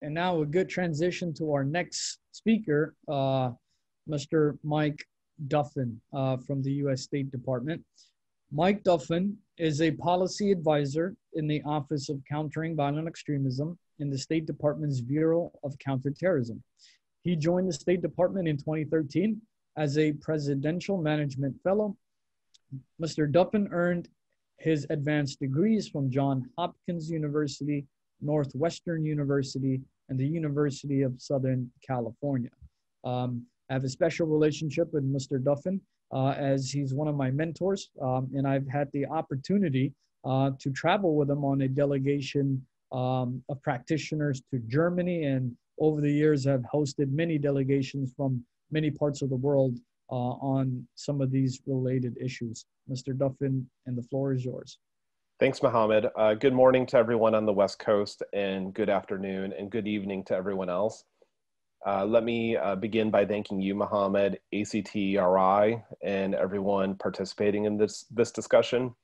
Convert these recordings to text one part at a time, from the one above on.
And now a good transition to our next speaker, Mr. Mike Duffin from the U.S. State Department. Mike Duffin is a policy advisor in the Office of Countering Violent Extremism in the State Department's Bureau of Counterterrorism. He joined the State Department in 2013 as a Presidential Management Fellow. Mr. Duffin earned his advanced degrees from Johns Hopkins University, Northwestern University, and the University of Southern California. I have a special relationship with Mr. Duffin as he's one of my mentors, and I've had the opportunity to travel with him on a delegation of practitioners to Germany, and over the years have hosted many delegations from many parts of the world on some of these related issues. Mr. Duffin, and the floor is yours. Thanks, Mohammed. Good morning to everyone on the West Coast, and good afternoon and good evening to everyone else. Let me begin by thanking you, Mohammed, ACTRI, and everyone participating in this discussion.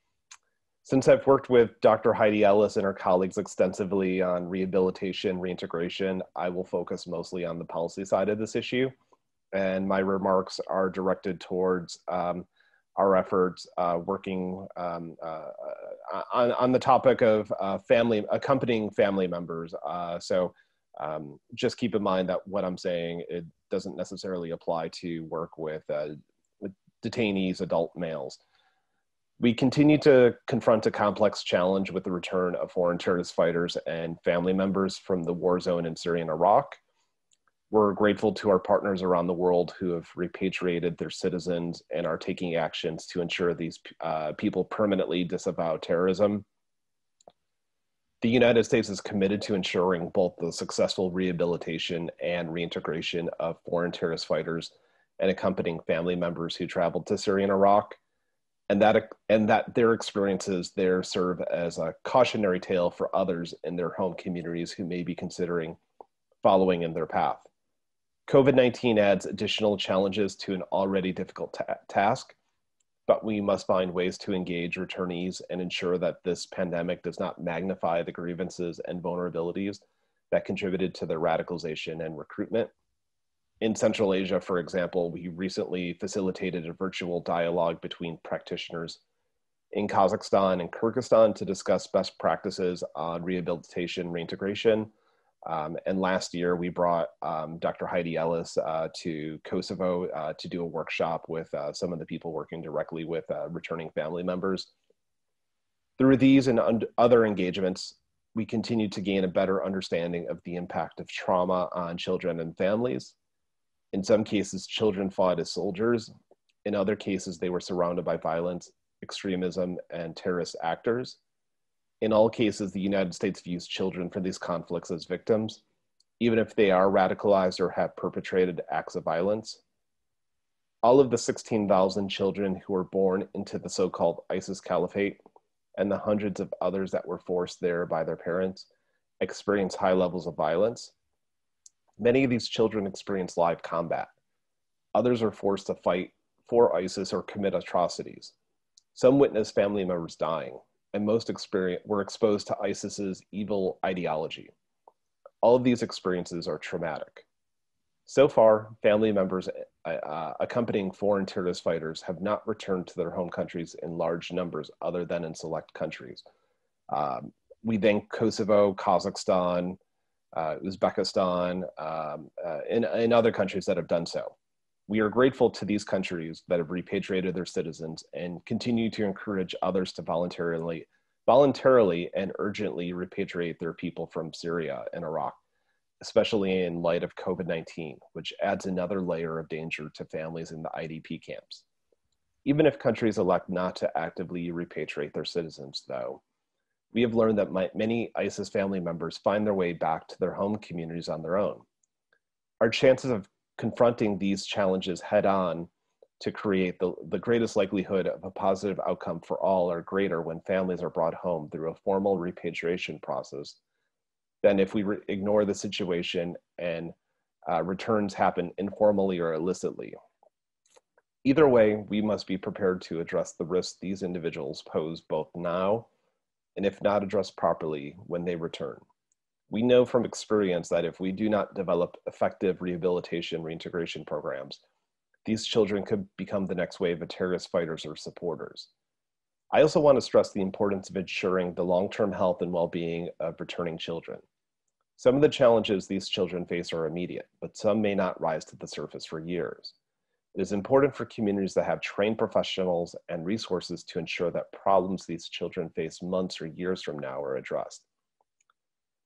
Since I've worked with Dr. Heidi Ellis and her colleagues extensively on rehabilitation, reintegration, I will focus mostly on the policy side of this issue. And my remarks are directed towards our efforts working on the topic of accompanying family members. Just keep in mind that what I'm saying, it doesn't necessarily apply to work with detainees, adult males. We continue to confront a complex challenge with the return of foreign terrorist fighters and family members from the war zone in Syria and Iraq. We're grateful to our partners around the world who have repatriated their citizens and are taking actions to ensure these people permanently disavow terrorism. The United States is committed to ensuring both the successful rehabilitation and reintegration of foreign terrorist fighters and accompanying family members who traveled to Syria and Iraq, and that their experiences there serve as a cautionary tale for others in their home communities who may be considering following in their path. COVID-19 adds additional challenges to an already difficult task, but we must find ways to engage returnees and ensure that this pandemic does not magnify the grievances and vulnerabilities that contributed to their radicalization and recruitment. In Central Asia, for example, we recently facilitated a virtual dialogue between practitioners in Kazakhstan and Kyrgyzstan to discuss best practices on rehabilitation, reintegration. And last year, we brought Dr. Heidi Ellis to Kosovo to do a workshop with some of the people working directly with returning family members. Through these and other engagements, we continue to gain a better understanding of the impact of trauma on children and families. In some cases, children fought as soldiers. In other cases, they were surrounded by violence, extremism, and terrorist actors. In all cases, the United States views children for these conflicts as victims, even if they are radicalized or have perpetrated acts of violence. All of the 16,000 children who were born into the so-called ISIS caliphate and the hundreds of others that were forced there by their parents experience high levels of violence. Many of these children experience live combat. Others are forced to fight for ISIS or commit atrocities. Some witness family members dying, and most were exposed to ISIS's evil ideology. All of these experiences are traumatic. So far, family members accompanying foreign terrorist fighters have not returned to their home countries in large numbers other than in select countries. We thank Kosovo, Kazakhstan, Uzbekistan, and other countries that have done so. We are grateful to these countries that have repatriated their citizens and continue to encourage others to voluntarily and urgently repatriate their people from Syria and Iraq, especially in light of COVID-19, which adds another layer of danger to families in the IDP camps. Even if countries elect not to actively repatriate their citizens, though, we have learned that many ISIS family members find their way back to their home communities on their own. Our chances of confronting these challenges head on to create the greatest likelihood of a positive outcome for all are greater when families are brought home through a formal repatriation process than if we ignore the situation and returns happen informally or illicitly. Either way, we must be prepared to address the risks these individuals pose both now and, if not addressed properly, when they return. We know from experience that if we do not develop effective rehabilitation reintegration programs, these children could become the next wave of terrorist fighters or supporters. I also want to stress the importance of ensuring the long-term health and well-being of returning children. Some of the challenges these children face are immediate, but some may not rise to the surface for years. It is important for communities to have trained professionals and resources to ensure that problems these children face months or years from now are addressed.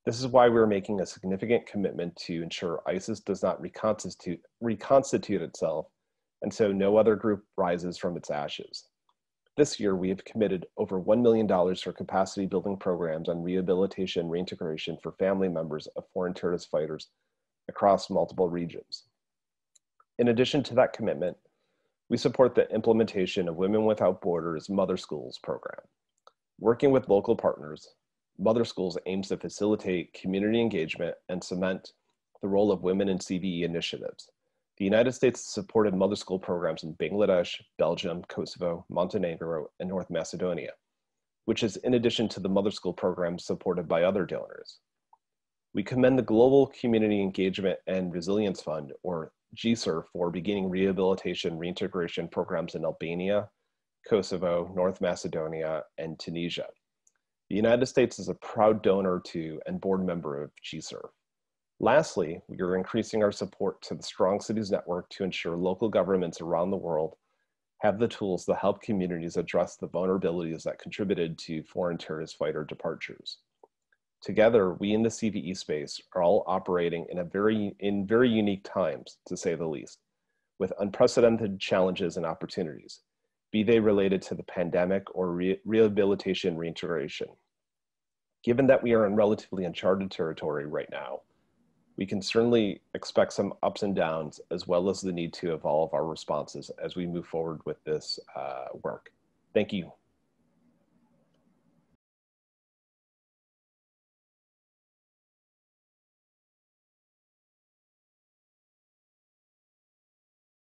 This is why we're making a significant commitment to ensure ISIS does not reconstitute itself, and so no other group rises from its ashes. This year, we have committed over $1 million for capacity building programs on rehabilitation and reintegration for family members of foreign terrorist fighters across multiple regions. In addition to that commitment, we support the implementation of Women Without Borders Mother Schools program. Working with local partners, Mother Schools aims to facilitate community engagement and cement the role of women in CVE initiatives. The United States supported mother school programs in Bangladesh, Belgium, Kosovo, Montenegro, and North Macedonia, which is in addition to the mother school programs supported by other donors. We commend the Global Community Engagement and Resilience Fund, or GSER, for beginning rehabilitation reintegration programs in Albania, Kosovo, North Macedonia, and Tunisia. The United States is a proud donor to and board member of GSER. Lastly, we are increasing our support to the Strong Cities Network to ensure local governments around the world have the tools to help communities address the vulnerabilities that contributed to foreign terrorist fighter departures. Together, we in the CVE space are all operating in very unique times, to say the least, with unprecedented challenges and opportunities, be they related to the pandemic or rehabilitation reintegration. Given that we are in relatively uncharted territory right now, we can certainly expect some ups and downs, as well as the need to evolve our responses as we move forward with this work. Thank you.